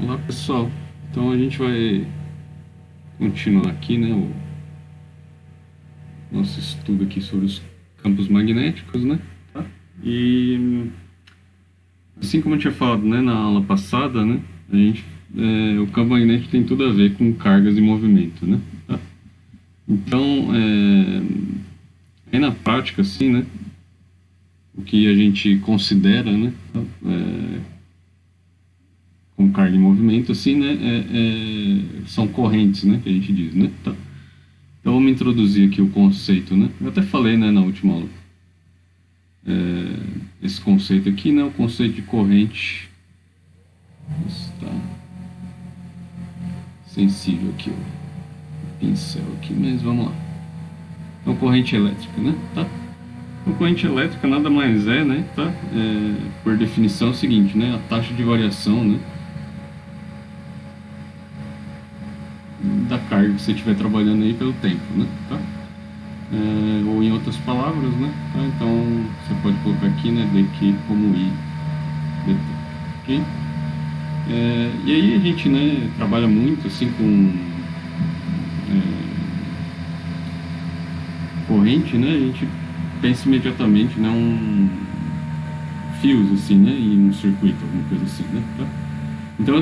Olá pessoal, então a gente vai continuar aqui, né, o nosso estudo aqui sobre os campos magnéticos, né, tá? E assim como eu tinha falado, né, na aula passada, né, o campo magnético tem tudo a ver com cargas e movimento, né, tá? Então, aí na prática, assim, né, o que a gente considera, né, como carga e movimento, assim, né, são correntes, né, que a gente diz, né, tá? Então vamos introduzir aqui o conceito, né? Eu até falei, né, na última aula, esse conceito aqui, né, o conceito de corrente. Está sensível aqui o pincel aqui, mas vamos lá. Então corrente elétrica, né? Tá? Então corrente elétrica nada mais é, né? Tá? Por definição é o seguinte, né? A taxa de variação, né, da carga que você estiver trabalhando aí pelo tempo, né? Tá? Ou em outras palavras, né? Tá? Então você pode colocar aqui, né, dq como i dt, ok? E aí a gente, né, trabalha muito assim com corrente, né? A gente pensa imediatamente, né, fios assim, né, e um circuito, alguma coisa assim, né? Tá? Então,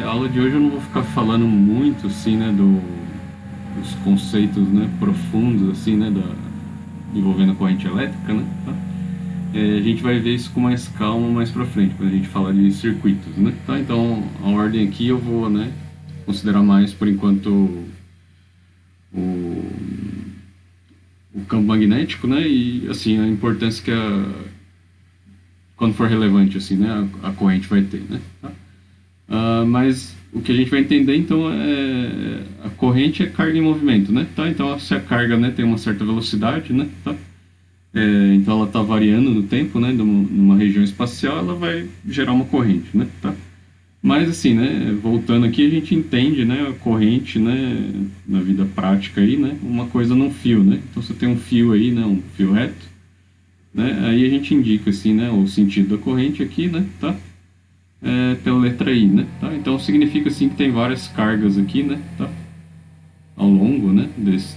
a aula de hoje eu não vou ficar falando muito assim, né, dos conceitos, né, profundos assim, né, envolvendo a corrente elétrica, né? Tá? A gente vai ver isso com mais calma mais pra frente, quando a gente falar de circuitos, né? Tá? Então, a ordem aqui eu vou, né, considerar mais, por enquanto, o, o campo magnético, né? E, assim, a importância que quando for relevante, assim, né, a corrente vai ter, né? Tá? Mas o que a gente vai entender, então, a corrente é carga em movimento, né? Tá? Então, se a carga, né, tem uma certa velocidade, né? Tá? Então ela está variando no tempo, né, numa região espacial, ela vai gerar uma corrente, né, tá? Mas assim, né, voltando aqui, a gente entende, né, a corrente, né, na vida prática aí, né, uma coisa num fio, né? Então você tem um fio aí, né, um fio reto, né? Aí a gente indica assim, né, o sentido da corrente aqui, né, tá? Pela letra I, né, tá? Então significa assim que tem várias cargas aqui, né, tá? Ao longo, né,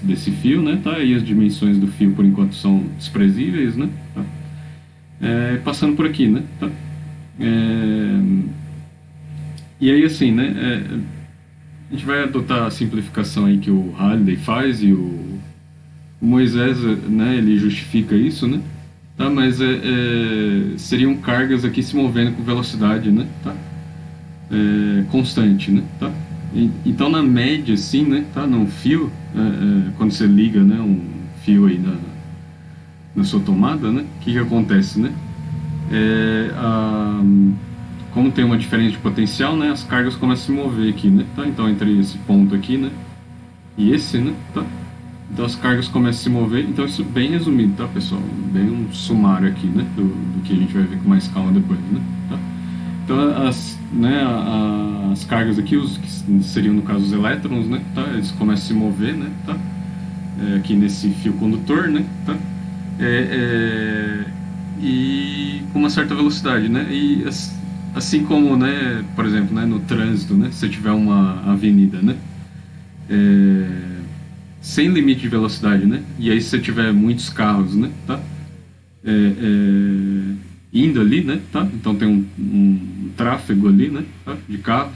desse fio, né, tá? E as dimensões do fio por enquanto são desprezíveis, né? Tá? Passando por aqui, né? Tá? E aí assim, né? A gente vai adotar a simplificação aí que o Halliday faz e o Moisés, né? Ele justifica isso, né? Tá? Mas seriam cargas aqui se movendo com velocidade, né? Tá? Constante, né? Tá? Então na média, assim, né? Tá? Num fio, quando você liga, né? Um fio aí na sua tomada, né? O que acontece, né? Como tem uma diferença de potencial, né? As cargas começam a se mover aqui, né? Tá? Então entre esse ponto aqui, né? E esse, né? Tá? Então as cargas começam a se mover. Então isso bem resumido, tá, pessoal? Bem um sumário aqui, né? Do que a gente vai ver com mais calma depois, né? Tá? Então as cargas aqui, os que seriam no caso os elétrons, né? Tá? Eles começam a se mover, né? Tá? Aqui nesse fio condutor, né? Tá? E com uma certa velocidade, né? E assim como, né, por exemplo, né, no trânsito, né, se tiver uma avenida, né, sem limite de velocidade, né, e aí se você tiver muitos carros, né, tá, indo ali, né, tá, então tem um tráfego ali, né, tá, de carros.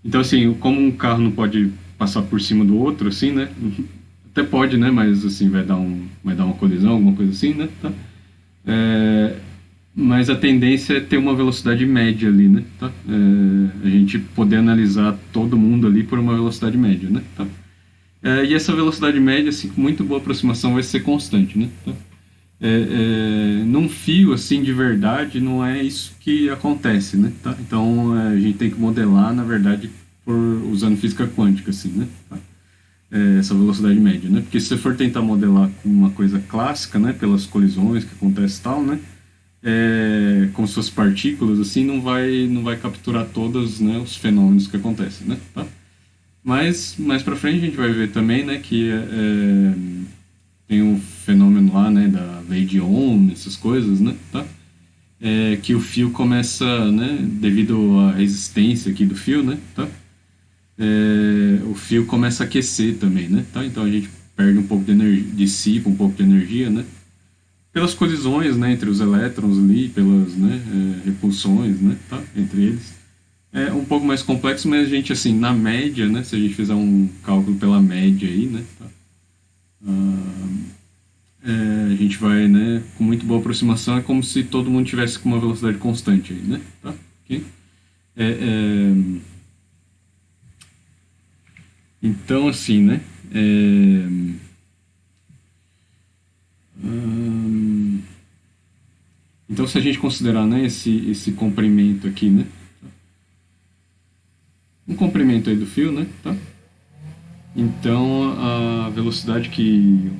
Então assim, como um carro não pode passar por cima do outro, assim, né, até pode, né, mas assim vai dar uma colisão, alguma coisa assim, né, tá. Mas a tendência é ter uma velocidade média ali, né? Tá? A gente poder analisar todo mundo ali por uma velocidade média, né? Tá? E essa velocidade média, assim, com muito boa aproximação, vai ser constante, né? Tá? Num fio, assim, de verdade, não é isso que acontece, né? Tá? Então, a gente tem que modelar, na verdade, usando física quântica, assim, né? Tá? Essa velocidade média, né? Porque se você for tentar modelar com uma coisa clássica, né? Pelas colisões que acontece e tal, né? Com suas partículas, assim, não vai capturar todos, né, os fenômenos que acontecem, né? Tá? Mas mais para frente a gente vai ver também, né, que tem um fenômeno lá, né, da lei de Ohm, essas coisas, né? Tá? que o fio começa, né, devido à resistência aqui do fio, né, tá? O fio começa a aquecer também, né, tá? Então a gente perde um pouco de energia, dissipa um pouco de energia, né, pelas colisões, né, entre os elétrons ali, pelas, né, repulsões, né, tá, entre eles. É um pouco mais complexo, mas a gente, assim, na média, né, se a gente fizer um cálculo pela média aí, né, tá, a gente vai, né, com muito boa aproximação, é como se todo mundo tivesse com uma velocidade constante aí, né, tá, ok? É, é, então, assim, né, hum, então se a gente considerar, né, esse comprimento aqui, né, um comprimento aí do fio, né, tá? Então a velocidade que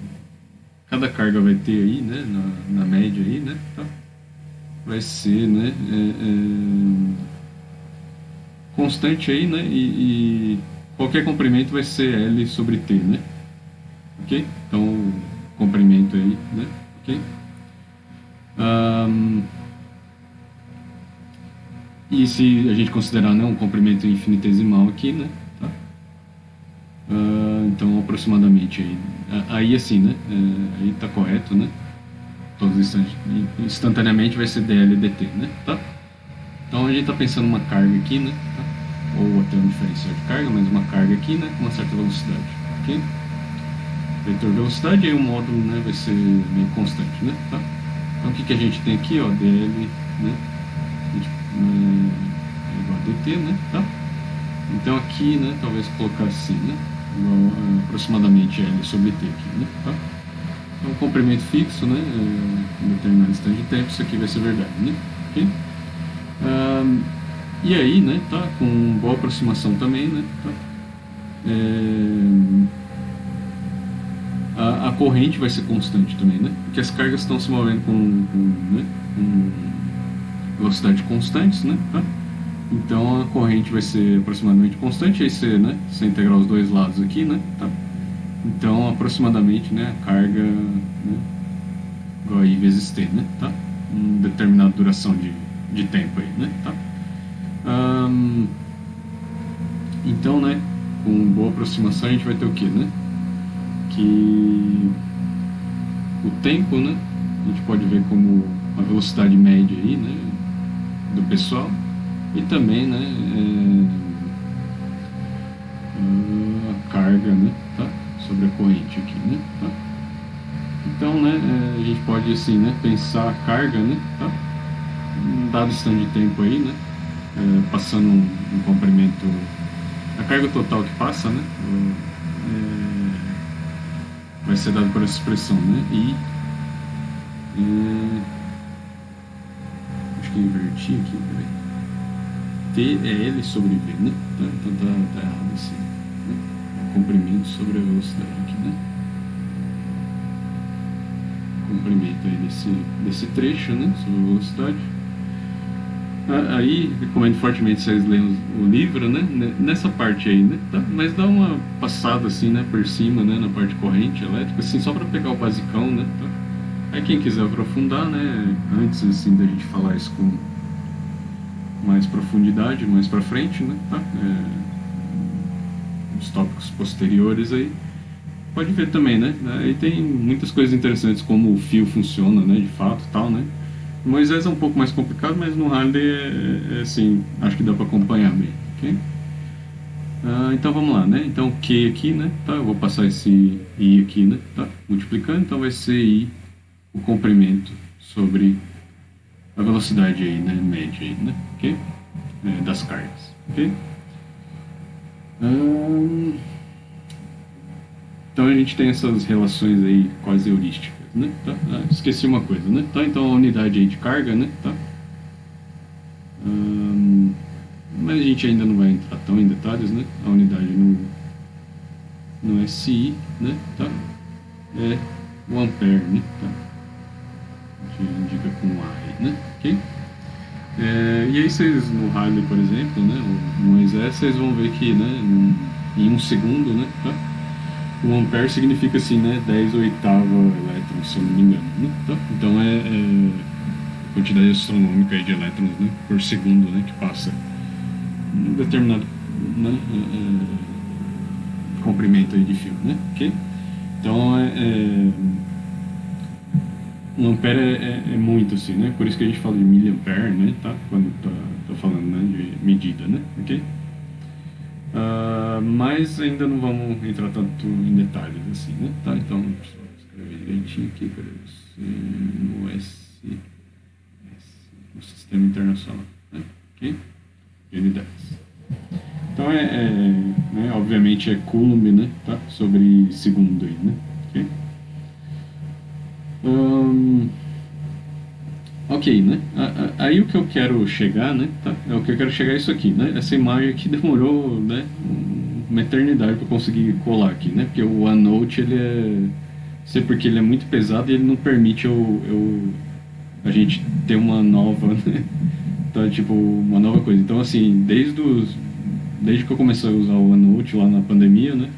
cada carga vai ter aí, né, na média aí, né, tá? Vai ser, né, constante aí, né, e qualquer comprimento vai ser L sobre T, né, ok? Então comprimento aí, né, ok? Ahn, e se a gente considerar, né, um comprimento infinitesimal aqui, né, tá? Então aproximadamente aí, aí assim, né, aí tá correto, né? Todos instantaneamente vai ser dl dt, né? Tá? Então a gente está pensando uma carga aqui, né? Tá? Ou até um diferencial de carga, mas uma carga aqui, né? Com uma certa velocidade, ok? Vetor velocidade, aí o módulo, né? Vai ser meio constante, né? Tá? Então o que, que a gente tem aqui, ó? dl, né? É igual a dt, né? Tá? Então aqui, né? Talvez colocar assim, né? Igual, aproximadamente L sobre T aqui, né? Tá? Então, um comprimento fixo, né, em determinado instante de tempo, isso aqui vai ser verdade, né? Okay? E aí, né, tá, com boa aproximação também, né, tá, a corrente vai ser constante também, né, porque as cargas estão se movendo né, com velocidade constantes, né, tá? Então a corrente vai ser aproximadamente constante, aí você, né, você integrar os dois lados aqui, né, tá? Então, aproximadamente, né, a carga, né, igual a I vezes T, né, tá? Determinada duração de tempo aí, né, tá? Então, né, com boa aproximação a gente vai ter o que, né? Que o tempo, né, a gente pode ver como a velocidade média aí, né, do pessoal, e também, né, a carga, né, tá? Sobre a corrente aqui, né, tá? Então, né, a gente pode, assim, né, pensar a carga, né, tá? Um dado instante de tempo aí, né, passando um comprimento, a carga total que passa, né, vai ser dado por essa expressão, né, e acho que eu inverti aqui, peraí. T é L sobre V, né, tá? Então tá errado assim, né? O comprimento sobre a velocidade aqui, né, comprimento aí desse trecho, né, sobre a velocidade. Aí recomendo fortemente vocês leiam o livro, né, nessa parte aí, né, tá? Mas dá uma passada assim, né, por cima, né, na parte corrente elétrica, assim, só para pegar o basicão, né, tá? Aí quem quiser aprofundar, né, antes assim da gente falar isso com mais profundidade, mais para frente, né, tá? Os tópicos posteriores aí, pode ver também, né? Aí tem muitas coisas interessantes, como o fio funciona, né, de fato, tal, né? O Moisés é um pouco mais complicado, mas no Harley assim, acho que dá para acompanhar bem, ok? Então vamos lá, né? Então Q aqui, né? Tá, eu vou passar esse I aqui, né? Tá, multiplicando, então vai ser I o comprimento sobre a velocidade aí, né? Média aí, né? Ok? Das cargas, ok? Então a gente tem essas relações aí quase heurísticas, né? Tá? Esqueci uma coisa, né? Tá? Então a unidade aí de carga, né? Tá? Mas a gente ainda não vai entrar tão em detalhes, né? A unidade no SI, né? Tá? É o ampere, né? Tá? A gente indica com A aí, né? Ok? E aí vocês, no Harley, por exemplo, né? O Moisés, vocês vão ver que, né? Em um segundo, né? Tá? O ampere significa assim, né, 10 oitava elétrons, se eu não me engano, né? Tá? Então quantidade astronômica aí de elétrons, né, por segundo, né, que passa um determinado, né, comprimento aí de fio, né, ok? Então, 1 ampere é muito, assim, né? Por isso que a gente fala de miliampere, né? Tá? Quando tá falando, né, de medida, né? Ok? Mas ainda não vamos entrar tanto em detalhes, assim, né? Tá? Então, deixa eu escrever direitinho aqui para no no Sistema Internacional, né? Ok? Unidades. Então, né, obviamente é Coulomb, né? Tá? Sobre segundo aí, né? Ok? Ok, né? Aí o que eu quero chegar, né? Tá? É o que eu quero chegar é isso aqui, né? Essa imagem aqui demorou, né, uma eternidade para conseguir colar aqui, né? Porque o OneNote, ele não sei porque ele é muito pesado e ele não permite a gente ter uma nova, né? Então, tipo, uma nova coisa. Então, assim, desde que eu comecei a usar o OneNote lá na pandemia, né?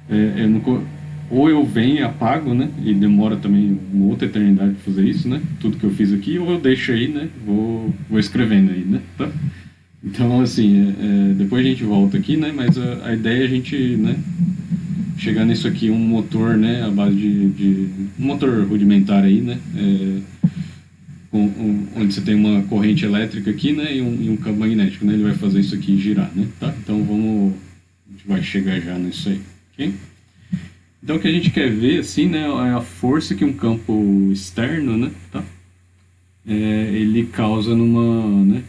Eu não, ou eu venho e apago, né? E demora também uma outra eternidade para fazer isso, né? Tudo que eu fiz aqui, ou eu deixo aí, né? Vou escrevendo aí, né? Tá? Então, assim, depois a gente volta aqui, né? Mas a ideia é a gente, né? Chegar nisso aqui, um motor, né? A base de um motor rudimentar aí, né? Onde você tem uma corrente elétrica aqui, né? E um campo magnético, né? Ele vai fazer isso aqui girar, né? Tá? Então, a gente vai chegar já nisso aí, ok? Então, o que a gente quer ver, assim, né, é a força que um campo externo, né, tá? Ele causa né,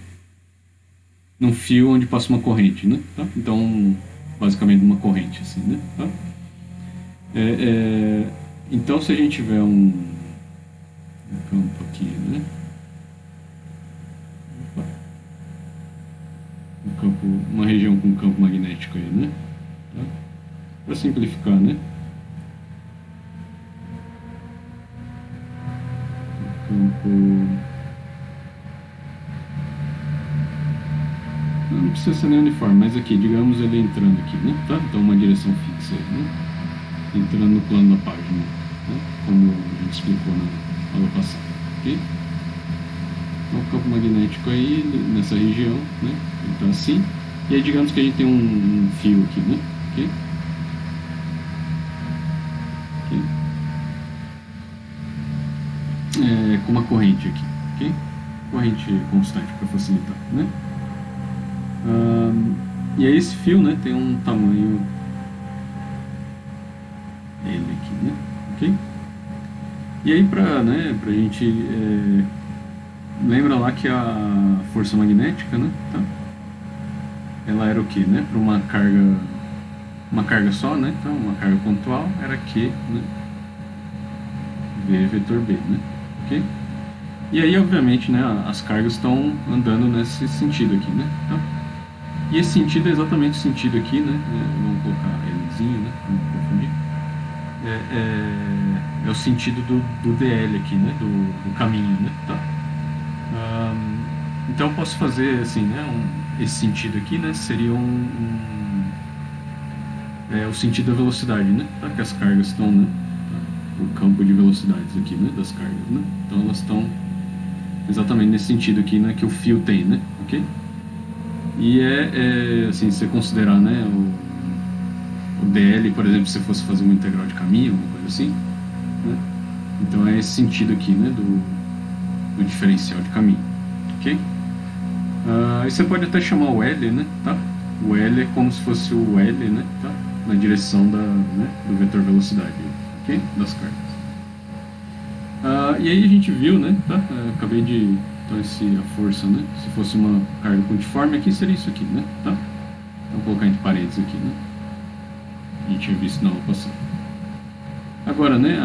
num fio onde passa uma corrente, né, tá? Então, basicamente uma corrente, assim, né, tá? Então, se a gente tiver um campo aqui, né, uma região com campo magnético aí, né, tá? Para simplificar, né, campo. Não precisa ser nem uniforme, mas aqui, digamos ele entrando aqui, né? Tá? Então uma direção fixa aí, né? Entrando no plano da página, né? Como a gente explicou na aula passada, ok? Então o campo magnético aí, nessa região, né? Então assim, e aí digamos que a gente tem um fio aqui, né? Ok? Com uma corrente aqui, ok? Corrente constante para facilitar, né? E aí esse fio, né, tem um tamanho L aqui, né? Ok? E aí pra gente lembra lá que a força magnética, né, tá? Ela era o que, né? Para uma carga só, né? Então uma carga pontual era Q, né? V vetor B, né? Ok? E aí, obviamente, né, as cargas estão andando nesse sentido aqui, né? Tá? E esse sentido é exatamente o sentido aqui, né? Vamos colocar Lzinho, né? Para não confundir. É o sentido do DL aqui, né? Do caminho, né? Tá? Então eu posso fazer assim, né? Esse sentido aqui, né? Seria o sentido da velocidade, né? Tá? Que as cargas estão, né? Tá? O campo de velocidades aqui, né? Das cargas, né? Então elas estão exatamente nesse sentido aqui, né? Que o fio tem, né? Ok? E assim, se você considerar, né? O DL, por exemplo, se você fosse fazer uma integral de caminho, alguma coisa assim, né? Então é esse sentido aqui, né? Do diferencial de caminho, ok? Aí você pode até chamar o L, né? Tá? O L é como se fosse o L, né? Tá? Na direção do vetor velocidade, ok? Das cargas. E aí a gente viu, né? Tá? Acabei de... Então a força, né? Se fosse uma carga pontiforme, aqui seria isso aqui, né? Tá? Vou colocar entre parênteses aqui, né? A gente tinha visto na aula passada. Agora, né?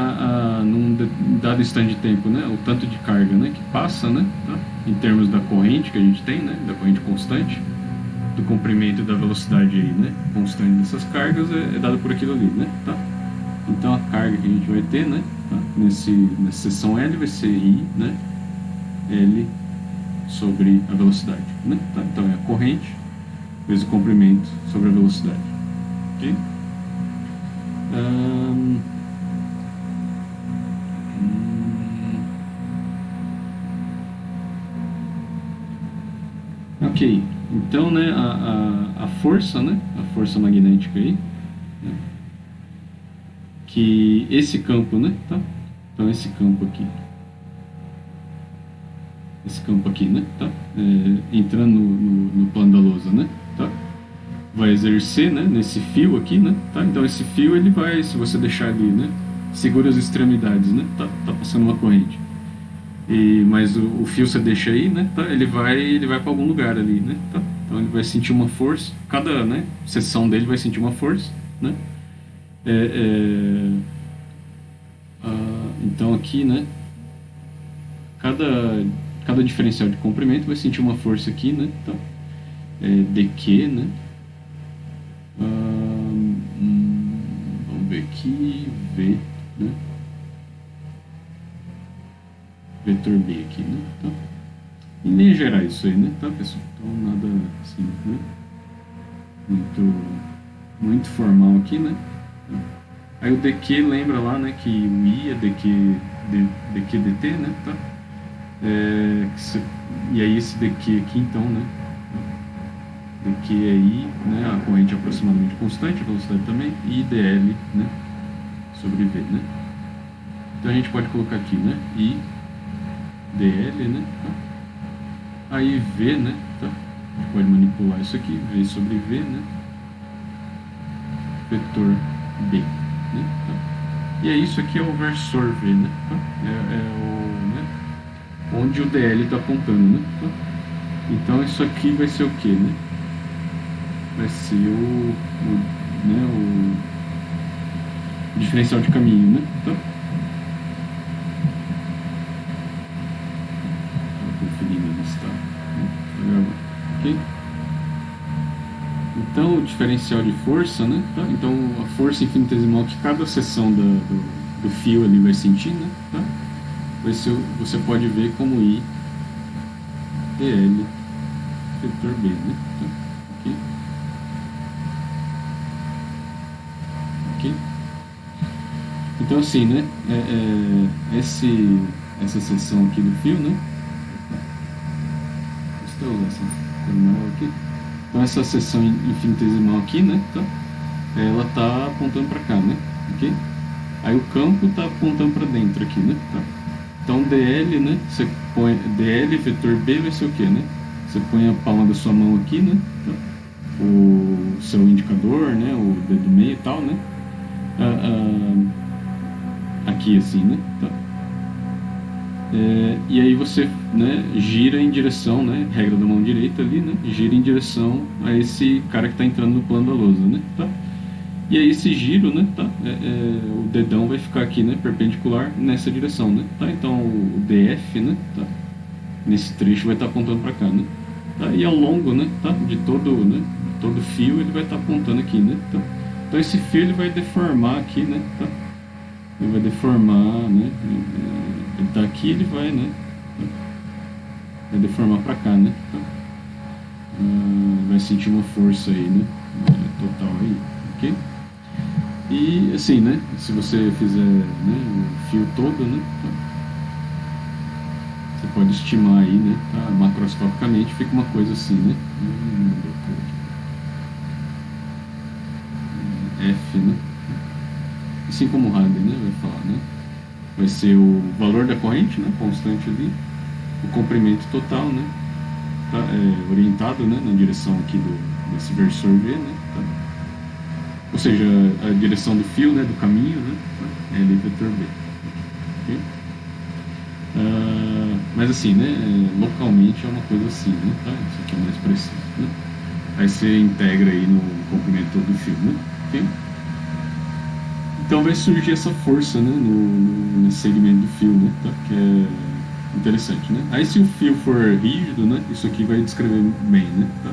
Num dado instante de tempo, né? O tanto de carga, né? Que passa, né? Tá? Em termos da corrente que a gente tem, né? Da corrente constante, do comprimento e da velocidade aí, né? Constante dessas cargas é dado por aquilo ali, né? Tá? Então a carga que a gente vai ter, né? Tá? Nessa seção L vai ser I, né? L sobre a velocidade, né? Tá? Então é a corrente vezes o comprimento sobre a velocidade, ok? Ok, então, né, a força, né, a força magnética aí, né, que esse campo, né, tá? Então esse campo aqui, né, tá? Entrando no plano da lousa, né, tá? Vai exercer, né, nesse fio aqui, né, tá? Então esse fio ele vai, se você deixar ali, né, segura as extremidades, né, tá passando uma corrente. Mas o fio você deixa aí, né, tá? Ele vai para algum lugar ali, né, tá? Então ele vai sentir uma força, cada, né, seção dele vai sentir uma força, né? Então aqui, né, cada diferencial de comprimento vai sentir uma força aqui, né, tá? dQ, né? Vamos ver aqui, V, né? Vetor B aqui, né? Tá? E nem gerar isso aí, né? Tá, pessoal? Então nada assim, né? Muito formal aqui, né? Aí o dq lembra lá, né, que o I é dq dt, né? Tá? E aí esse dq aqui, então, né? Dq é I, né? A corrente é aproximadamente constante, a velocidade também, e dl, né? Sobre V, né? Então a gente pode colocar aqui, né? I dl, né? Tá? Aí V, né? Tá? A gente pode manipular isso aqui, V sobre V, né? Vetor B, né? Tá? E aí isso aqui é o versor V, né? Tá? Né? Onde o dl está apontando, né? Tá? Então isso aqui vai ser o que, né? Vai ser o diferencial de caminho, né? Tá? Ok? Então o diferencial de força, né? Tá? Então a força infinitesimal que cada seção do fio ali vai sentir, né? Tá? Vai ser, você pode ver como I dl vetor B, né? Tá? Ok? Ok? Então assim, né? Essa seção aqui do fio, né? Estou usando essa terminal aqui. Então essa seção infinitesimal aqui, né? Tá? Ela tá apontando para cá, né? Ok? Aí o campo tá apontando para dentro aqui, né? Tá? Então dl, né? Você põe dl vetor B vai ser o que, né? Você põe a palma da sua mão aqui, né? Tá? O seu indicador, né? O dedo meio e tal, né? Aqui assim, né? Tá? E aí você, né, gira em direção, né, regra da mão direita ali, né, gira em direção a esse cara que está entrando no plano da lousa, né, tá? E aí esse giro, né, tá, o dedão vai ficar aqui, né, perpendicular nessa direção, né, tá? Então o DF, né, tá, nesse trecho vai estar apontando para cá, né, tá? E ao longo, né, tá, de todo fio ele vai estar apontando aqui, né, tá? Então esse fio ele vai deformar aqui, né, tá? Ele vai deformar, né? Ele tá aqui, ele vai, né? Vai deformar para cá, né? Vai sentir uma força aí, né? Total aí, ok? E assim, né? Se você fizer, né, o fio todo, né? Você pode estimar aí, né? Tá? Macroscopicamente fica uma coisa assim, né? F, né? Assim como o Hagen, né, vai falar, né? Vai ser o valor da corrente, né, constante ali, o comprimento total, né, tá, orientado, né, na direção aqui desse versor V, né, tá? Ou seja, a direção do fio, né, do caminho, né, tá? L vetor B. Okay? Mas assim, né, localmente é uma coisa assim, né, tá? Isso aqui é mais preciso, né? Aí você integra aí no comprimento do fio, né? Okay? Então vai surgir essa força, né, nesse segmento do fio, né, tá? Que é interessante, né? Aí se o fio for rígido, né, isso aqui vai descrever bem, né, tá?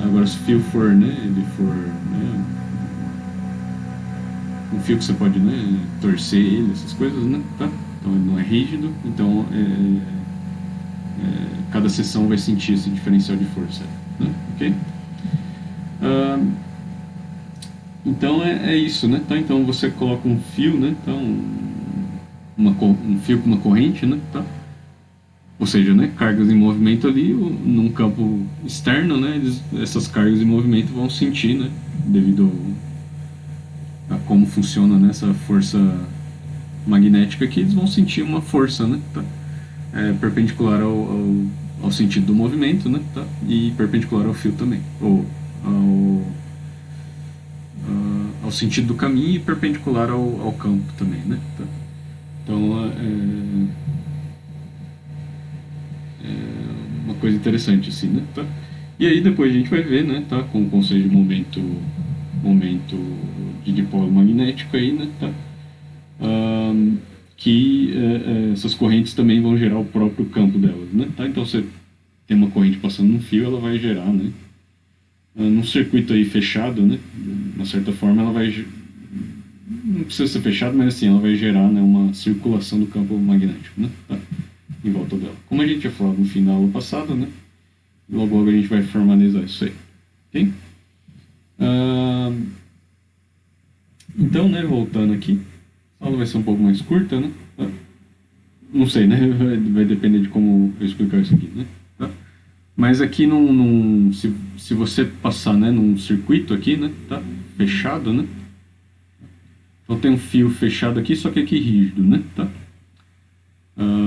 Agora se o fio for, né, ele for, né, um fio que você pode, né, torcer ele, essas coisas, né, tá? Então ele não é rígido, então cada seção vai sentir esse diferencial de força, né? Ok? Então é isso, né? Tá? Então você coloca um fio, né? Então, um fio com uma corrente, né? Tá? ou seja, né, cargas em movimento ali, num campo externo, né, essas cargas em movimento vão sentir, né, devido a como funciona, né, essa força magnética aqui, eles vão sentir uma força, né, tá? Perpendicular ao sentido do movimento, né, tá? E perpendicular ao fio também, ou ao sentido do caminho e perpendicular ao campo também, né, tá? Então uma coisa interessante assim, né, tá? E aí depois a gente vai ver, né, tá, com o conceito de momento de dipolo magnético aí, né, tá? Que essas correntes também vão gerar o próprio campo delas, né? Tá? Então você tem uma corrente passando num fio, ela vai gerar, né? Num circuito aí fechado, né? De uma certa forma, ela vai, não precisa ser fechado, mas assim, ela vai gerar, né, uma circulação do campo magnético, né? Tá? Em volta dela. Como a gente já falou no final do passado, né? Logo logo a gente vai formalizar isso aí, ok? Então, né, voltando aqui, a aula vai ser um pouco mais curta, né? Tá? Não sei, né? Vai depender de como eu explicar isso aqui, né? Tá? Mas aqui, se você passar, né, num circuito aqui, né? Tá? Fechado, né? Então tem um fio fechado aqui, só que aqui rígido, né? Tá?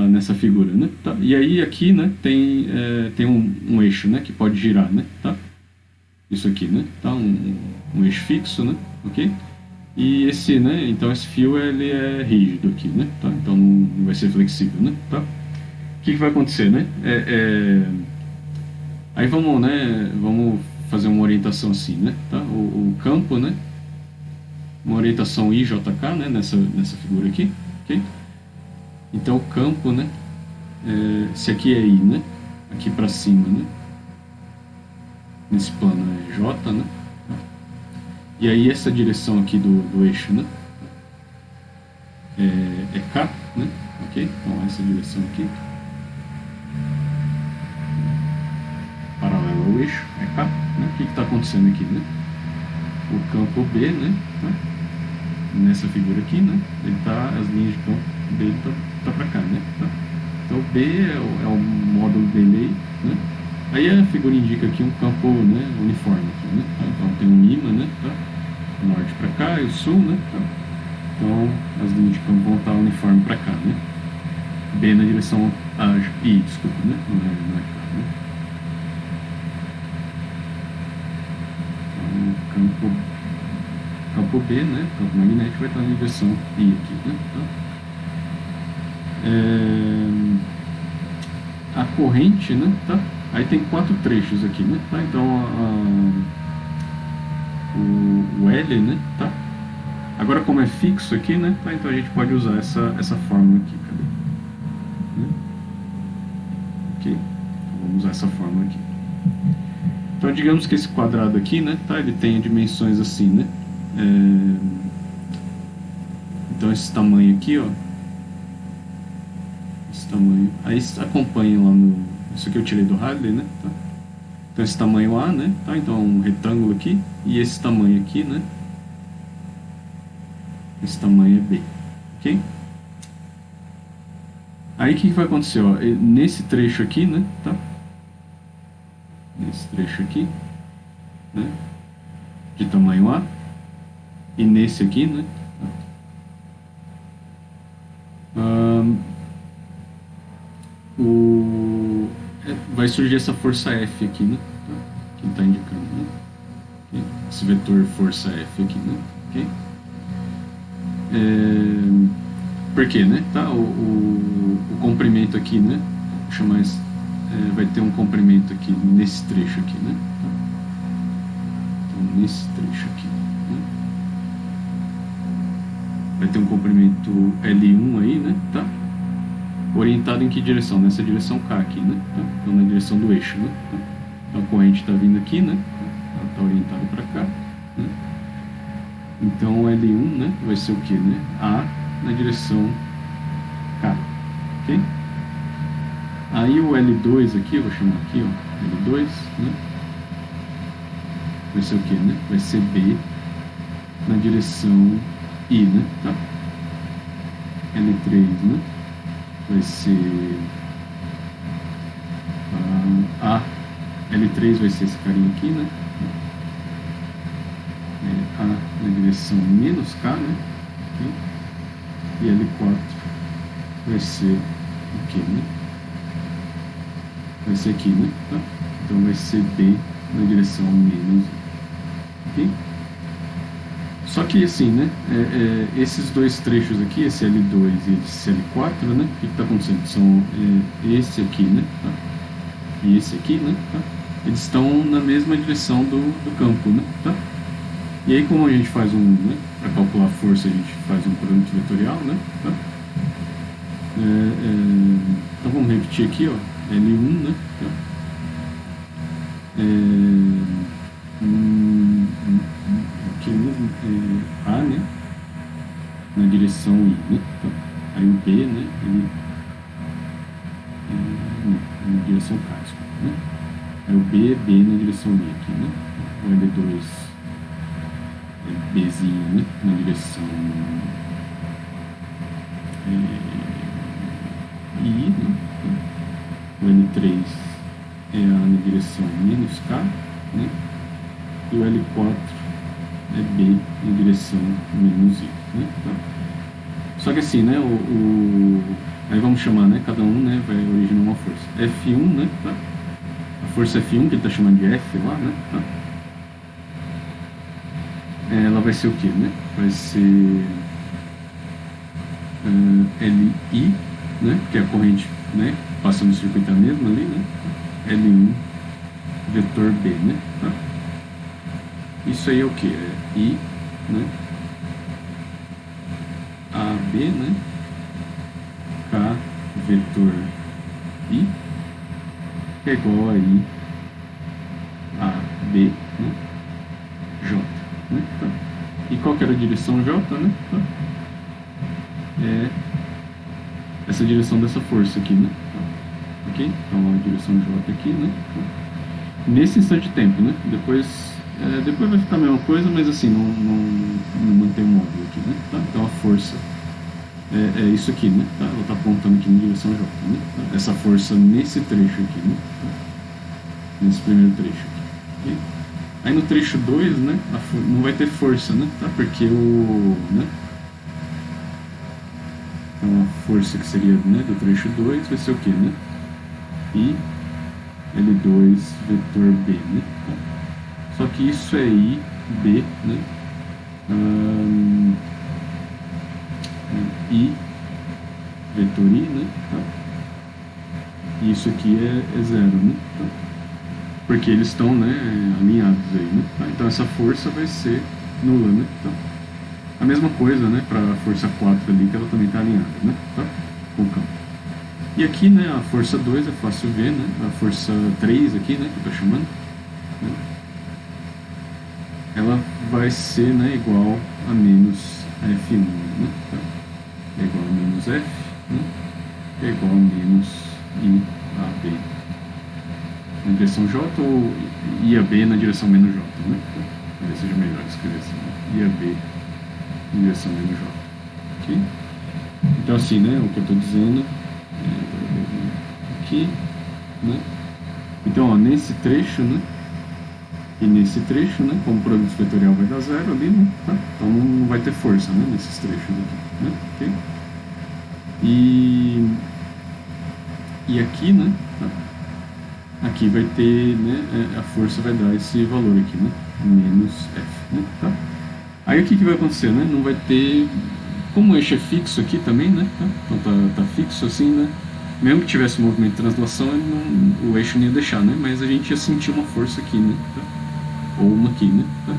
Nessa figura, né? Tá? E aí aqui, né? Tem um eixo, né? Que pode girar, né? Tá? Isso aqui, né? Tá? Um eixo fixo, né? Ok? E esse, né? Então esse fio ele é rígido aqui, né? Tá? Então não vai ser flexível, né? Tá? O que vai acontecer, né? Aí vamos, né? Vamos fazer uma orientação assim, né? Tá? O campo, né? Uma orientação IJK, né? Nessa figura aqui, ok? Então o campo, né? Se aqui é I, né? Aqui para cima, né? Nesse plano é J, né? E aí essa direção aqui do eixo, né? É K, né? Ok? Então essa direção aqui, paralela ao eixo, é K, né? O que está acontecendo aqui, né? O campo B, né? Tá? Nessa figura aqui, né? As linhas de campo dele tá para cá, né? Tá? Então B é o módulo dele aí, né? Aí a figura indica aqui um campo, né, uniforme aqui, né? Então tem um imã, né? Tá? O norte para cá e o sul, né? Tá? Então as linhas de campo vão estar uniforme para cá, né? B na direção I, desculpa, né? Não é cá, né? Então campo B, né? Campo magnético vai estar na direção I aqui, né? Tá? A corrente, né? Tá? Aí tem 4 trechos aqui, né? Tá? Então o L, né? Tá? Agora como é fixo aqui, né? Tá? Então a gente pode usar essa fórmula aqui, cadê? Né? Ok? Então, vamos usar essa fórmula aqui. Então digamos que esse quadrado aqui, né? Tá? Ele tem dimensões assim, né? Então esse tamanho aqui, ó. Esse tamanho. Aí acompanha lá no. Isso aqui eu tirei do Hadley, né? Tá? Então esse tamanho A, né? Tá? Então um retângulo aqui. E esse tamanho aqui, né? Esse tamanho é B. Ok? Aí o que vai acontecer? Ó? Nesse trecho aqui, né? Tá? Nesse trecho aqui, né? De tamanho A. E nesse aqui, né? Vai surgir essa força F aqui, né? Tá? Que está indicando, né? Okay? Esse vetor força F aqui, né? Okay? Por quê, né? Tá? O comprimento aqui, né? Vou chamar esse, vai ter um comprimento aqui nesse trecho aqui, né? Tá? Então nesse trecho aqui, né? Vai ter um comprimento L1 aí, né? Tá? Orientado em que direção? Nessa direção K aqui, né? Tá? Então na direção do eixo, né? Tá? Então a corrente está vindo aqui, né? Ela está orientada para cá, né? Então o L1, né? Vai ser o que, né? A na direção K, ok? Aí o L2 aqui, eu vou chamar aqui, ó, L2, né? Vai ser o que, né? Vai ser B na direção I, né? Tá? L3, né? Vai ser A L3 vai ser esse carinha aqui, né? A na direção menos K, né? Okay. E L4 vai ser o que, né? Vai ser aqui, né? Tá? Então vai ser B na direção menos I. Ok? Só que assim, né? Esses dois trechos aqui, esse L2 e esse L4, né? O que está acontecendo? São esse aqui, né? Tá? E esse aqui, né? Tá? Eles estão na mesma direção do campo, né? Tá? E aí, como a gente faz né? Para calcular a força, a gente faz um parâmetro vetorial, né? Tá? Então vamos repetir aqui, ó, L1, né? Tá? Aqui mesmo, A, né? Na direção I, né? Tá? Aí o B, né? Ele na direção K, desculpa, né? Aí o B na direção I aqui, né? O L2 Bzinho, né? Na direção I, né? O L3 é A na direção menos K, né? E o L4 é B na direção menos I, né? Tá? Só que assim, né? Aí vamos chamar, né? Cada um, né? Vai originar uma força. F1, né? Tá? A força F1, que ele está chamando de F lá, né? Tá? Ela vai ser o que, né? Vai ser LI, né? Porque a corrente, né? Passa no circuito a mesma ali, né? L1 vetor B, né? Tá? Isso aí é o que? É I, né? AB, né? K vetor I é igual a I AB, né? J, né? Tá? E qual que era a direção J, né? Tá? É essa direção dessa força aqui, né? Tá? Ok? Então a direção J aqui, né? Tá? Nesse instante de tempo, né? Depois vai ficar a mesma coisa, mas assim, não mantém o módulo aqui, né? Tá? Então a força é isso aqui, né? Tá? Ela está apontando aqui na direção J, né? Tá? Essa força nesse trecho aqui, né? Tá? Nesse primeiro trecho aqui. Okay? Aí no trecho 2, né? Não vai ter força, né? Tá? Porque né? Então a força que seria, né, do trecho 2 vai ser o que, né? I L2 vetor B, né? Tá? Só que isso é I, B, né? I vetor I, né? Tá? E isso aqui é zero, né? Tá? Porque eles estão, né, alinhados aí, né? Tá? Então essa força vai ser nula, né? Tá? A mesma coisa, né, para a força 4 ali, que ela também está alinhada, né? Tá? Com o campo. E aqui, né, a força 2 é fácil ver, né? A força 3 aqui, né, que eu estou chamando, né? Ela vai ser, né, igual a menos F1, né? Tá? É igual a menos F, né? É igual a menos IAB na direção J ou IAB na direção menos J, né? Talvez seja melhor escrever assim, né? IAB na direção menos J. Ok? Então assim, né, o que eu estou dizendo aqui, né? Então, ó, nesse trecho, né? E nesse trecho, né, como o produto vetorial vai dar zero ali, né, tá? Então não vai ter força, né, nesses trechos aqui, né, ok? E aqui, né, tá? Aqui vai ter, né, a força vai dar esse valor aqui, né, menos F, né, tá? Aí o que vai acontecer, né? Não vai ter, como o eixo é fixo aqui também, né, tá? Então tá fixo assim, né? Mesmo que tivesse movimento de translação, o eixo não ia deixar, né? Mas a gente ia sentir uma força aqui, né? Tá? Ou uma aqui, né? Tá?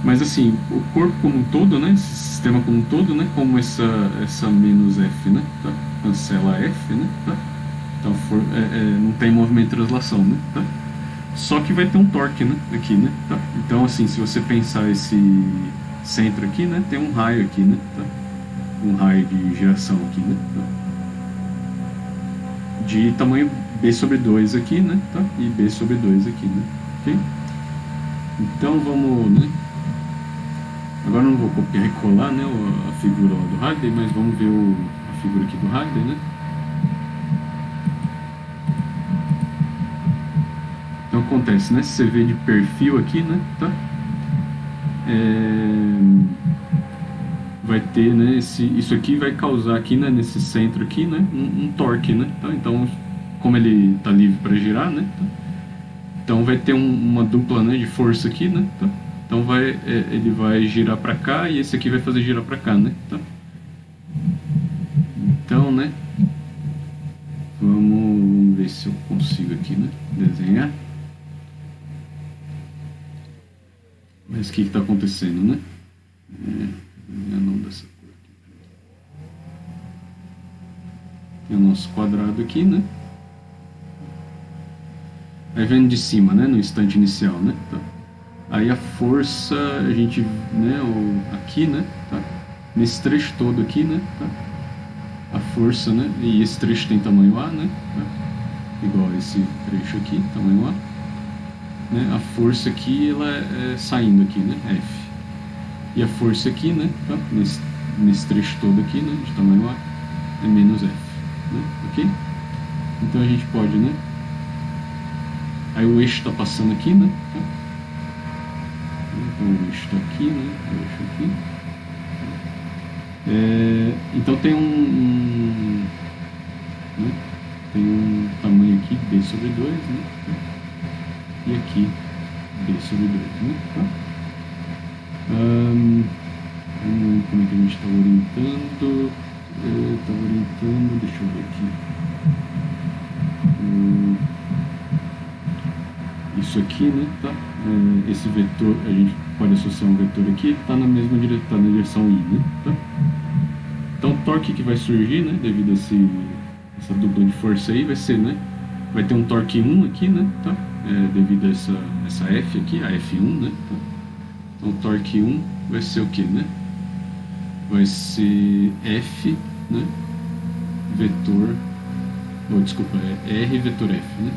Mas assim, o corpo como um todo, né? Esse sistema como um todo, né? Como essa menos F, né? Tá? Cancela F, né? Tá? Então não tem movimento de translação, né? Tá? Só que vai ter um torque, né? Aqui, né? Tá? Então assim, se você pensar esse centro aqui, né? Tem um raio aqui, né? Tá? Um raio de geração aqui, né? Tá? De tamanho B sobre 2 aqui, né? Tá? E B sobre 2 aqui, né? Ok? Então vamos, né? Agora não vou copiar e colar, né, a figura lá do Halliday, mas vamos ver a figura aqui do Halliday, né? acontece, né? Se você vê de perfil aqui, né? Tá? Vai ter, né? Isso aqui vai causar aqui, né? Nesse centro aqui, né? Um torque, né? Tá? Então, como ele está livre para girar, né? Tá? Então vai ter uma dupla, né? De força aqui, né? Tá? Então ele vai girar para cá e esse aqui vai fazer girar para cá, né? Tá? Então, né? Vamos ver se eu consigo aqui, né? Desenhar. Mas o que está acontecendo, né? Não dessa cor aqui. Tem o nosso quadrado aqui, né? Aí vendo de cima, né? No instante inicial, né? Tá. Aí a força, a gente, né? Aqui, né? Tá. Nesse trecho todo aqui, né? Tá. A força, né? E esse trecho tem tamanho A, né? Tá. Igual esse trecho aqui, tamanho A. Né? A força aqui, ela é saindo aqui, né? F. E a força aqui, né? Tá? Nesse trecho todo aqui, né? De tamanho A, é menos F. Né? Ok? Então a gente pode, né? Aí o eixo está passando aqui, né? Tá? Então o eixo está aqui, né? O eixo aqui. Então tem né? Tem um tamanho aqui, B sobre 2, né? E aqui, B sobre 2, né? Tá? Vamos ver como é que a gente está orientando. Está orientando, deixa eu ver aqui. Isso aqui, né? Tá? Esse vetor, a gente pode associar um vetor aqui, está na mesma direção, tá na direção I, né? Tá? Então o torque que vai surgir, né? Devido a essa dupla de força aí, vai ser, né? Vai ter um torque 1 aqui, né? Tá? Devido a essa F aqui, a F1, né? Tá? Então o torque 1 vai ser o que, né? Vai ser F, né? Vetor, desculpa, é R vetor F, né?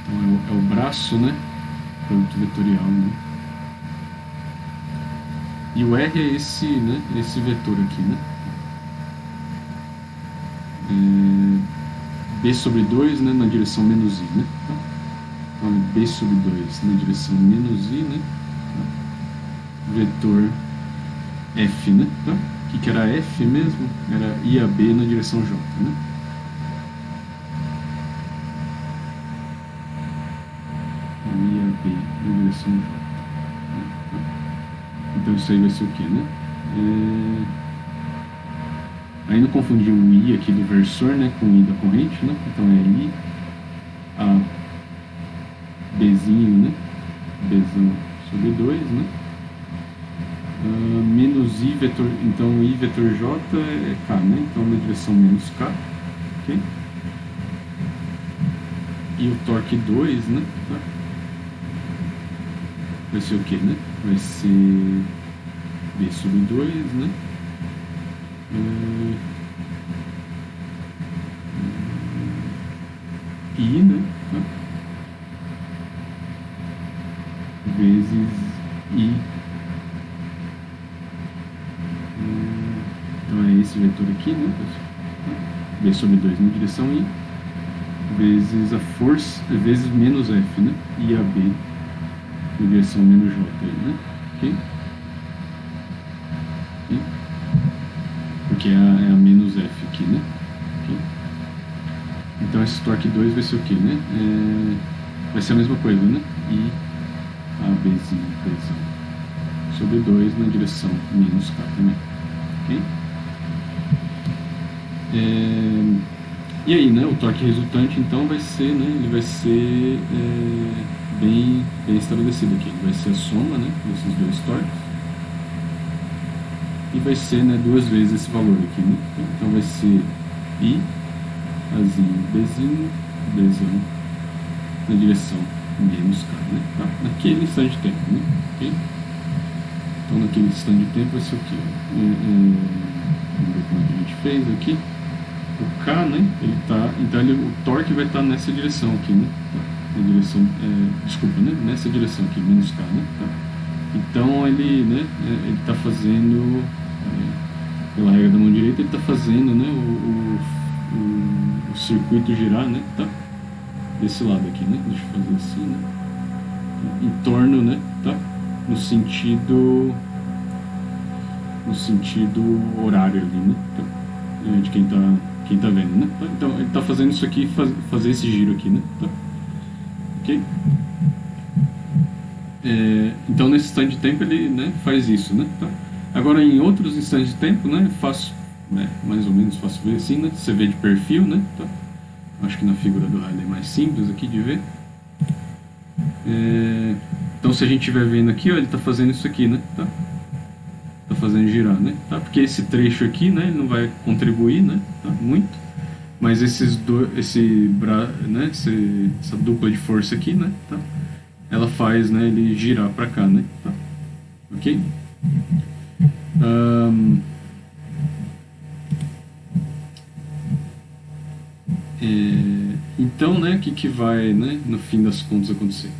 Então é o braço, né? Produto vetorial, né? E o R é esse, né? Esse vetor aqui, né? B sobre 2, né? Na direção menos I, né? Tá? Então é B sobre 2 na direção menos I, né? Tá? Vetor F, né? Tá? O que era F mesmo? Era I a B na direção J, né? I a B na direção J. Tá? Então isso aí vai ser o que, né? Aí não confundir o I aqui do versor, né? Com o I da corrente, né? Então é I a Bzinho, né? Bzão sobre 2, né? Menos I vetor, então I vetor J é K, né? Então na direção menos K, ok? E o torque 2, né? Tá? Vai ser o que, né? Vai ser B sobre 2, né? I, né? Tá? Vezes I. Então é esse vetor aqui, né? B sobre 2 na direção I, vezes a força, vezes menos F, né? I a B na direção menos J, né? Ok? Porque é a menos F aqui, né? Okay? Então esse torque 2 vai ser o que, né? Vai ser a mesma coisa, né? I a Bzinho sobre 2 na direção menos K também. Ok? E aí, né? O torque resultante então vai ser, né? Ele vai ser bem estabelecido aqui. Ele vai ser a soma, né? Desses dois torques. E vai ser, né, duas vezes esse valor aqui, né? Então vai ser I, Azinho, Bzinho, Bzão, na direção menos K, né? Tá? Naquele instante de tempo, né? Okay? Então naquele instante de tempo vai ser o quê? Vamos ver como é que a gente fez aqui. O K, né? Ele tá, então o torque vai estar nessa direção aqui, né? Tá? Na direção, desculpa, né? Nessa direção aqui, menos K, né? Tá? Então ele, né? Ele está fazendo, pela regra da mão direita, ele está fazendo, né? O circuito girar, né? Tá? desse lado aqui, né? Deixa eu fazer assim, né? Em torno, né? Tá? No sentido horário ali, né? Tá? De quem tá vendo, né? Tá? Então ele tá fazendo isso aqui, fazer esse giro aqui, né? Tá? Ok? Então nesse instante de tempo ele, né, faz isso, né? Tá? Agora em outros instantes de tempo, né? Faço, mais ou menos faço ver assim, né? Você vê de perfil, né? Tá? Acho que na figura do Rayleigh é mais simples aqui de ver. Então se a gente estiver vendo aqui, ó, ele está fazendo isso aqui, né? Tá? Tá fazendo girar, né? Tá? Porque esse trecho aqui, né, ele não vai contribuir, né? Tá? Muito. Mas né, essa dupla de força aqui, né? Tá? Ela faz, né, ele girar para cá, né? Tá? Ok? Então, né, o que vai, né, no fim das contas acontecer?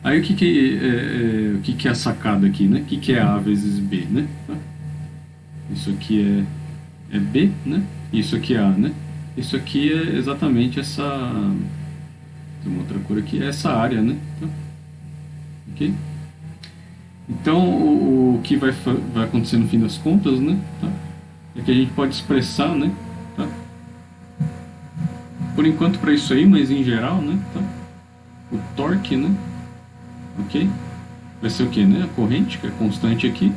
Aí o que é a sacada aqui, né? O que é A vezes B, né? Tá? Isso aqui é B, né? Isso aqui é A, né? Isso aqui é exatamente essa... Tem uma outra cor aqui, é essa área, né? Tá? Ok? Então, o que vai acontecer no fim das contas, né? Tá? É que a gente pode expressar, né? Tá? Por enquanto para isso aí, mas em geral, né? Tá? O torque, né? Ok? Vai ser o que, né? A corrente, que é constante aqui.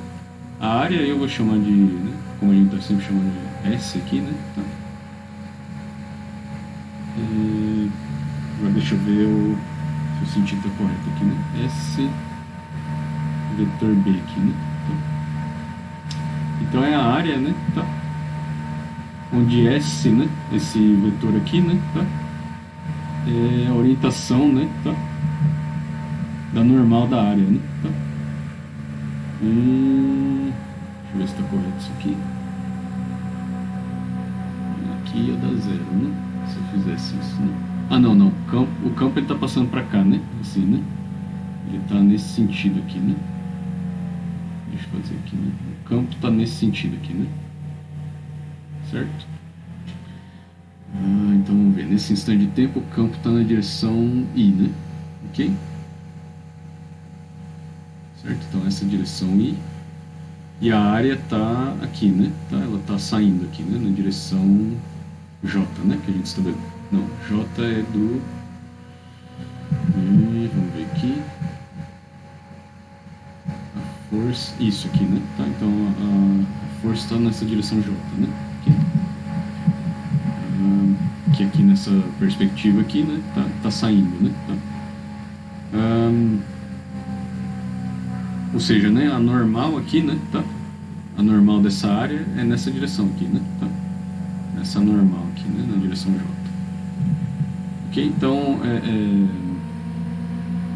A área eu vou chamar de, né? Como a gente está sempre chamando de S aqui, né? Tá? Agora deixa eu ver se o sentido está correto aqui, né? S vetor B aqui, né? Tá? Então é a área, né? Tá? Onde S, né? Esse vetor aqui, né? Tá? É a orientação, né? Tá? Da normal da área, né? Tá? Deixa eu ver se está correto isso aqui. Aqui ia dar zero, né? Se eu fizesse isso, né? Ah, não. O campo ele está passando para cá, né? Assim, né? Ele está nesse sentido aqui, né? Deixa eu fazer aqui, né? O campo está nesse sentido aqui, né? Certo? Então vamos ver. Nesse instante de tempo, o campo está na direção I, né? Ok? Certo? Então essa é a direção I. E a área está aqui, né? Tá? Ela está saindo aqui, né? Na direção J, né? Que a gente está vendo. Não, J é do... vamos ver aqui. A força... Isso aqui, né? Tá? Então a força está nessa direção J, né? Aqui. Que aqui nessa perspectiva aqui, né? Tá saindo, né? Tá? Ou seja, né? A normal aqui, né? Tá? A normal dessa área é nessa direção aqui, né? Tá? Essa normal aqui, né? Na direção J. Ok? Então,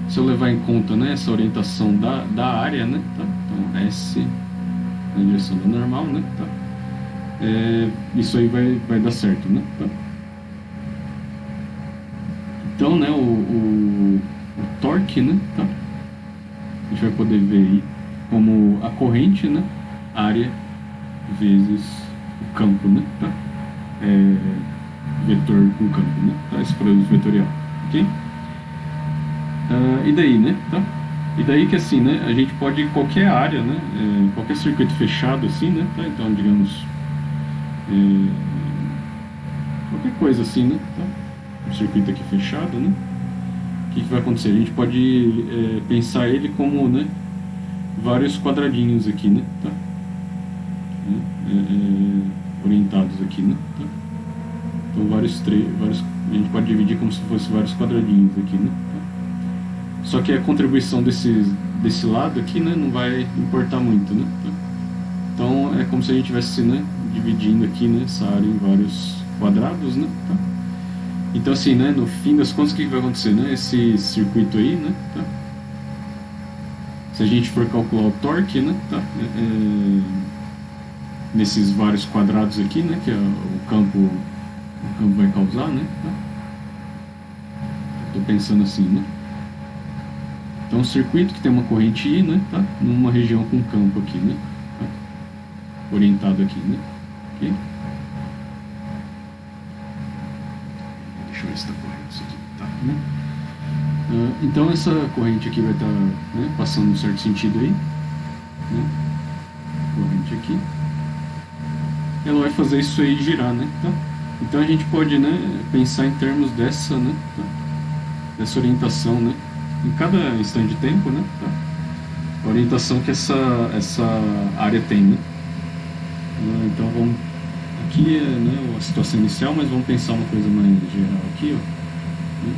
se eu levar em conta, né? Essa orientação da área, né? Tá? Então, S na direção da normal, né? Tá? Isso aí vai dar certo, né? Tá? Então, né? O torque, né? Tá? A gente vai poder ver aí como a corrente, né? Área vezes o campo, né? Tá? Vetor com campo, né? Tá? Esse produto vetorial, ok? E daí, né? Tá? E daí que assim, né? A gente pode qualquer área, né? Qualquer circuito fechado assim, né? Tá? Então, digamos, qualquer coisa assim, né? Tá? Um circuito aqui fechado, né? O que vai acontecer? A gente pode pensar ele como, né? Vários quadradinhos aqui, né? Tá? Orientados aqui, né? Tá? Então a gente pode dividir como se fosse vários quadradinhos aqui, né? Tá? Só que a contribuição desse lado aqui, né, não vai importar muito, né? Tá? Então é como se a gente estivesse, né, dividindo aqui, né, essa área em vários quadrados, né? Tá? Então assim, né, no fim das contas, o que vai acontecer, né? Esse circuito aí, né? Tá? Se a gente for calcular o torque, né? Tá? Nesses vários quadrados aqui, né? Que o campo vai causar, né? Tá? Estou pensando assim, né? Então, um circuito que tem uma corrente I, né? Tá? Numa região com campo aqui, né? Tá? Orientado aqui, né? Ok? Deixa eu ver se está correto isso aqui. Tá. né? Então essa corrente aqui vai estar, né, passando um certo sentido aí, né? Corrente aqui. Ela vai fazer isso aí girar, né? Tá? Então a gente pode, né, pensar em termos dessa, né, tá? Dessa orientação, né? Em cada instante de tempo, né? Tá? A orientação que essa área tem, né? Então vamos aqui é, né, a situação inicial, mas vamos pensar uma coisa mais geral aqui, ó, né?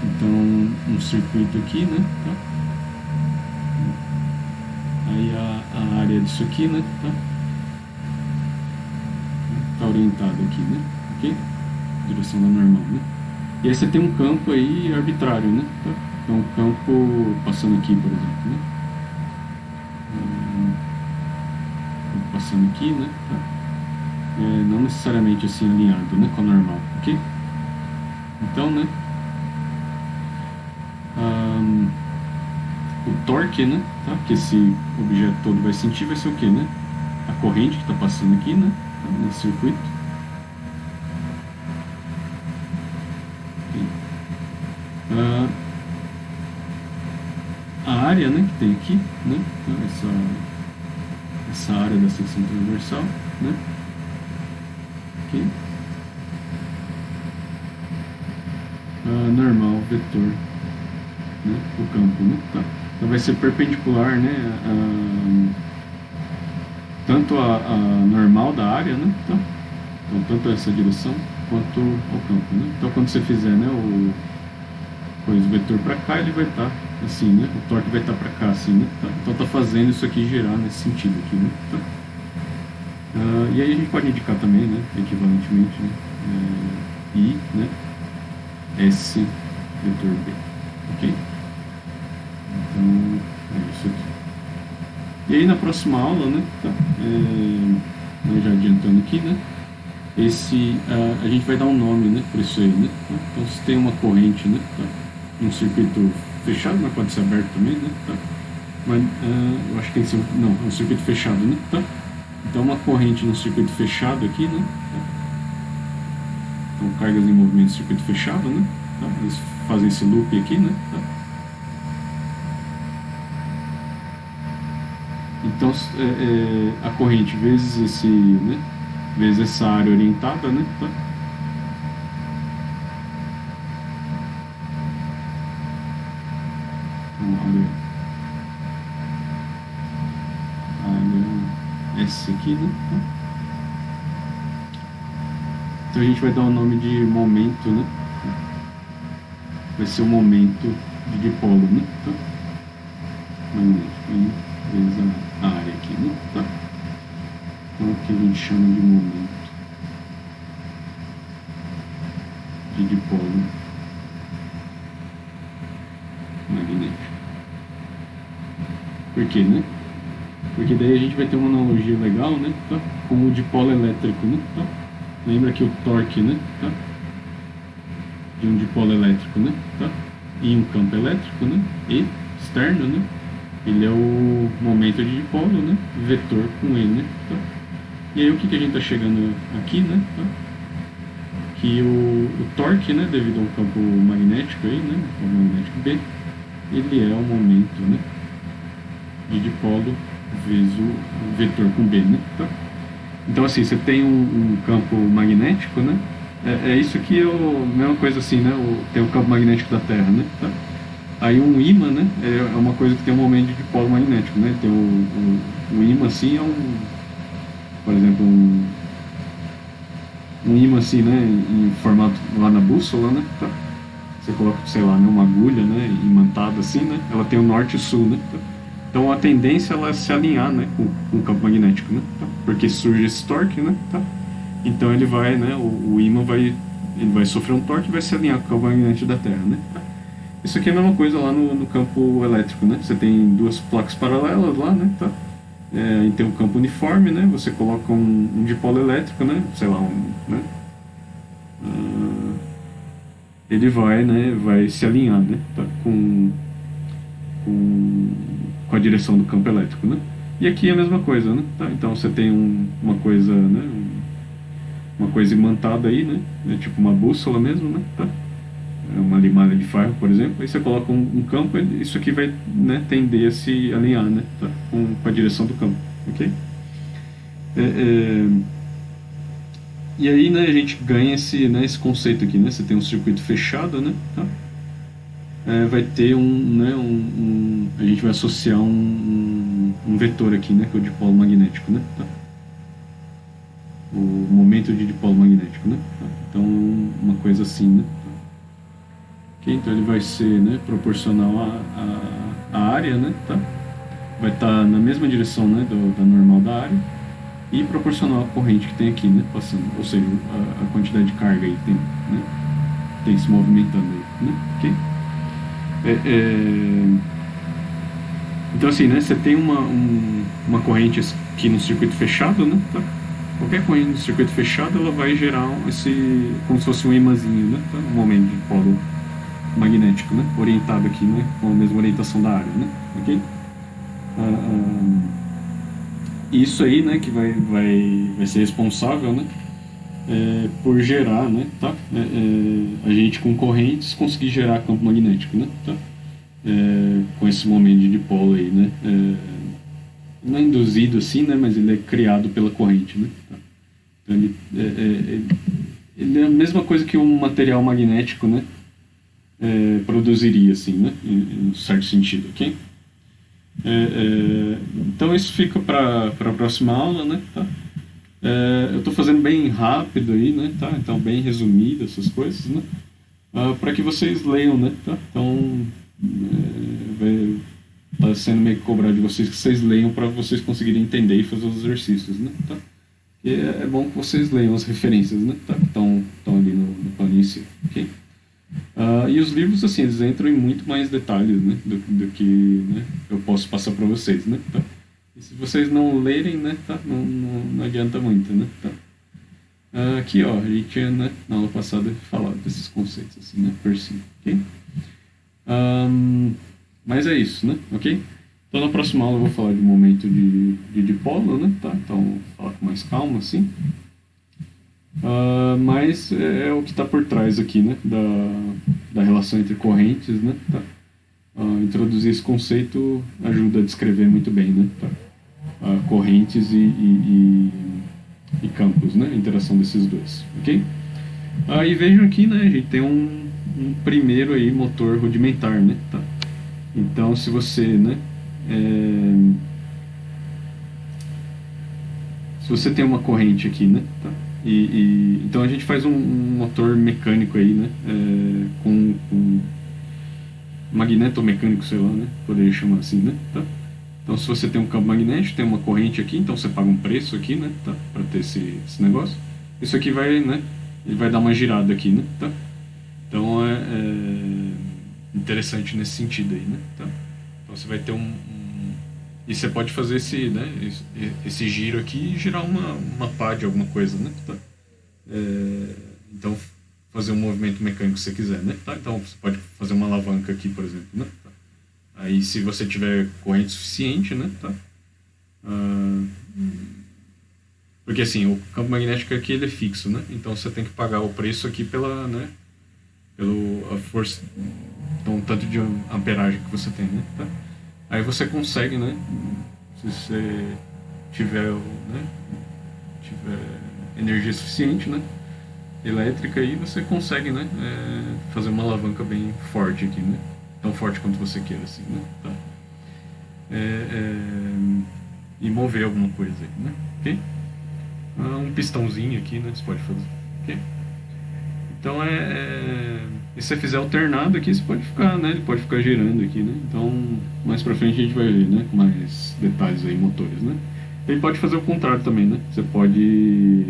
Então um circuito aqui, né? Tá? Aí a área disso aqui, né? Tá orientada aqui, né? Ok? Direção da normal, né? E aí você tem um campo aí arbitrário, né? Tá? Então um campo passando aqui, por exemplo, né? Passando aqui, né? Tá? Não necessariamente assim alinhado, né? Com a normal, ok? Então, né? O torque, né? Tá? Que esse objeto todo vai sentir vai ser o que, né? A corrente que está passando aqui, né? Tá? Nesse circuito. A área, né, que tem aqui, né? Então, essa área da secção transversal, né? Ok. Normal, vetor, né? O campo, né? Tá. Então vai ser perpendicular, né? Tanto a normal da área, né? Tá. Então tanto essa direção quanto ao campo, né? Então quando você fizer, né, o vetor para cá, ele vai estar assim, né? O torque vai estar para cá, assim, né? Tá? Então tá fazendo isso aqui girar nesse sentido aqui, né? Tá? E aí a gente pode indicar também, né? Equivalentemente, né? I, né? S vetor B, ok? Então é isso aqui. E aí na próxima aula, né? Tá? Já adiantando aqui, né? A gente vai dar um nome, né? Para isso aí, né? Tá? Então se tem uma corrente, né? Tá? Um circuito fechado, mas pode ser aberto também, né? Tá? Mas eu acho que tem que ser um circuito fechado, né? Tá? Então uma corrente no circuito fechado aqui, né? Tá? Então cargas em movimento no circuito fechado, né? Tá? Eles fazem esse loop aqui, né? Tá? Então a corrente vezes né? Vezes essa área orientada, né? Tá? área S aqui, né? Então a gente vai dar o nome de momento, né? Vai ser o momento de dipolo, né? Tá? Magnético, vezes a área aqui, né? Tá? Então o que a gente chama de momento de dipolo magnético. Por quê, né? Porque daí a gente vai ter uma analogia legal, né? Tá? Com o dipolo elétrico, né? Tá? Lembra que o torque, né? Tá? De um dipolo elétrico, né? Tá? E um campo elétrico, né? E externo, né? Ele é o momento de dipolo, né? Vetor com ele, né? Tá? E aí o que a gente está chegando aqui, né? Tá? Que o torque, né? Devido ao campo magnético aí, né? O campo magnético B, ele é o momento, né? De dipolo vezes o vetor com B, né? Tá? Então assim, você tem um campo magnético, né? É isso que mesma coisa assim, né? Tem o campo magnético da Terra, né? Tá? Aí um ímã, né? É uma coisa que tem um momento de dipolo magnético, né? Tem o ímã assim por exemplo, um ímã assim, né? Em formato lá na bússola, né? Tá? Você coloca, sei lá, né? Uma agulha, né? Imantada assim, né? Ela tem o norte e o sul, né? Tá? Então a tendência ela é se alinhar, né? Com o campo magnético, né? Tá? Porque surge esse torque, né? Tá? Então ele vai, né? O ímã ele vai sofrer um torque e vai se alinhar com o campo magnético da Terra, né? Tá? Isso aqui é a mesma coisa lá no campo elétrico, né? Você tem duas placas paralelas lá, né? Tá? E tem um campo uniforme, né? Você coloca um dipolo elétrico, né? Sei lá, né? Ele vai, né? Vai se alinhar, né? Tá? Com a direção do campo elétrico, né? E aqui é a mesma coisa, né? Tá? Então você tem uma coisa, né? uma coisa imantada aí, né? É tipo uma bússola mesmo, né? Tá? É uma limalha de ferro, por exemplo. Aí você coloca um campo, isso aqui vai, né, tender a se alinhar, né? Tá? Com a direção do campo, ok? É, é, e aí, né, a gente ganha esse conceito aqui, né? Você tem um circuito fechado, né? Tá? Vai ter né, a gente vai associar um vetor aqui, né? Que é o dipolo magnético, né? Tá? O momento de dipolo magnético, né? Tá? Então, uma coisa assim, né? Okay? Então ele vai ser, né, proporcional à área, né? Tá? Vai estar na mesma direção, né, da normal da área e proporcional à corrente que tem aqui, né? Passando, ou seja, a quantidade de carga aí tem, né? Tem se movimentando aí, né? Ok? Então assim, né? Você tem uma corrente aqui no circuito fechado, né? Tá? Qualquer corrente no circuito fechado, ela vai gerar como se fosse um imãzinho, né? Tá? Um momento de polo magnético, né? Orientado aqui, né? Com a mesma orientação da área, né? Ok? Isso aí, né? Que vai ser responsável, né? Por gerar, né? Tá? A gente com correntes conseguir gerar campo magnético, né? Tá? Com esse momento de dipolo aí, né? Não é induzido assim, né? Mas ele é criado pela corrente, né? Tá? Então ele é a mesma coisa que um material magnético, né? Produziria, assim, né? Em um certo sentido, ok? Então isso fica para a próxima aula, né? Tá? Eu estou fazendo bem rápido aí, né? Tá? Então bem resumido essas coisas, né? Para que vocês leiam, né? Tá? Então está sendo meio que cobrado de vocês que vocês leiam para vocês conseguirem entender e fazer os exercícios, né? Tá? E é bom que vocês leiam as referências, né? Tá? Que estão ali no plano em si, ok? E os livros, assim, eles entram em muito mais detalhes, né, do que, né, eu posso passar para vocês, né, tá? E se vocês não lerem, né, tá, não adianta muito, né, tá? Aqui, ó, a gente tinha, né, na aula passada falado desses conceitos, assim, né, por si, ok? Mas é isso, né, ok? Então na próxima aula eu vou falar de momento de dipolo, né, tá? Então vou falar com mais calma, assim. Mas é o que está por trás aqui, né, da relação entre correntes, né, tá? Introduzir esse conceito ajuda a descrever muito bem, né, tá? Correntes e campos, né, a interação desses dois, ok? E vejam aqui, né, a gente tem um primeiro aí motor rudimentar, né, tá? Então se você, né, se você tem uma corrente aqui, né, tá? Então a gente faz um motor mecânico aí, né? Com magnetomecânico, sei lá, né? Poderia chamar assim, né? Tá? Então se você tem um campo magnético, tem uma corrente aqui, então você paga um preço aqui, né? Tá? Para ter esse negócio. Isso aqui vai, né? Ele vai dar uma girada aqui, né? Tá? Então é interessante nesse sentido aí, né? Tá? Então você vai ter e você pode fazer esse giro aqui e girar uma pá de alguma coisa, né? Tá? Então, fazer um movimento mecânico que você quiser, né? Tá? Então, você pode fazer uma alavanca aqui, por exemplo, né? Tá? Aí, se você tiver corrente suficiente, né? Tá? Porque, assim, o campo magnético aqui ele é fixo, né? Então, você tem que pagar o preço aqui pela força, então, tanto de amperagem que você tem, né? Tá? Aí você consegue, né? Se você tiver energia suficiente, né? Elétrica, aí você consegue, né? Fazer uma alavanca bem forte aqui, né? Tão forte quanto você queira, assim, né? Tá? E mover alguma coisa aí, né? Ok? Um pistãozinho aqui, né? Você pode fazer, ok? Então e se você fizer alternado aqui, você pode ficar, né? Ele pode ficar girando aqui, né? Então, mais pra frente a gente vai ver, né? Com mais detalhes aí, motores, né? Ele pode fazer o contrário também, né? Você pode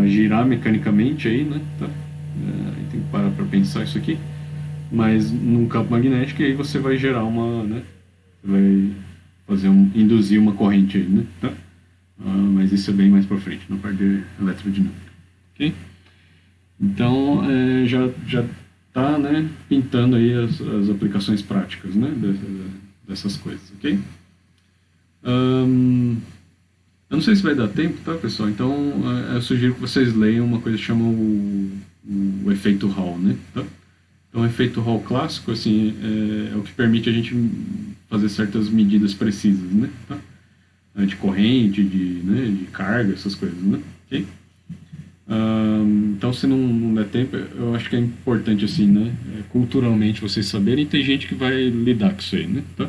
girar mecanicamente aí, né? Tá? Tem que parar pra pensar isso aqui. Mas num campo magnético, aí você vai gerar né? Vai fazer induzir uma corrente aí, né? Tá? Mas isso é bem mais pra frente, na parte de eletrodinâmica, ok? Então, já tá, né, pintando aí as aplicações práticas, né, dessas coisas, ok? Eu não sei se vai dar tempo, tá, pessoal? Então, eu sugiro que vocês leiam uma coisa que chama o efeito Hall, né? Tá? Então, o efeito Hall clássico, assim, é o que permite a gente fazer certas medidas precisas, né? Tá? De corrente, de carga, essas coisas, né? Ok? Então, se não der tempo, eu acho que é importante, assim, né? Culturalmente vocês saberem, tem gente que vai lidar com isso aí, né? Tá?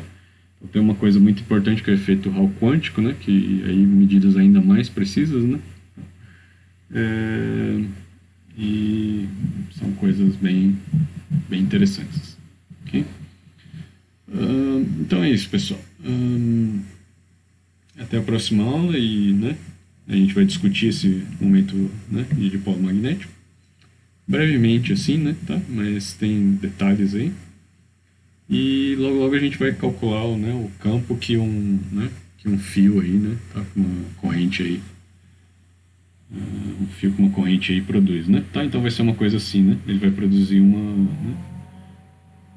Então, tem uma coisa muito importante que é o efeito Hall quântico, né? Que aí medidas ainda mais precisas, né? É, e são coisas bem interessantes, ok? Então é isso, pessoal. Até a próxima aula e, né? A gente vai discutir esse momento, né, de dipolo magnético. Brevemente assim, né, tá? Mas tem detalhes aí. E logo a gente vai calcular, né, o campo que que um fio aí, né, tá? Com uma corrente aí. Um fio com uma corrente aí produz, né? Tá? Então vai ser uma coisa assim, né? Ele vai produzir né?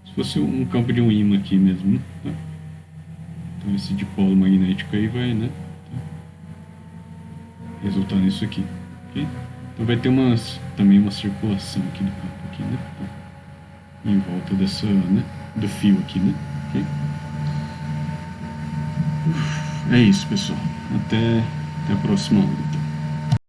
Se fosse um campo de um ímã aqui mesmo, né? Tá? Então esse dipolo magnético aí vai, né? Resultar nisso aqui, ok? Então vai ter também uma circulação aqui do campo aqui, né? Em volta dessa, né? Do fio aqui, né? Ok? É isso, pessoal. Até a próxima aula.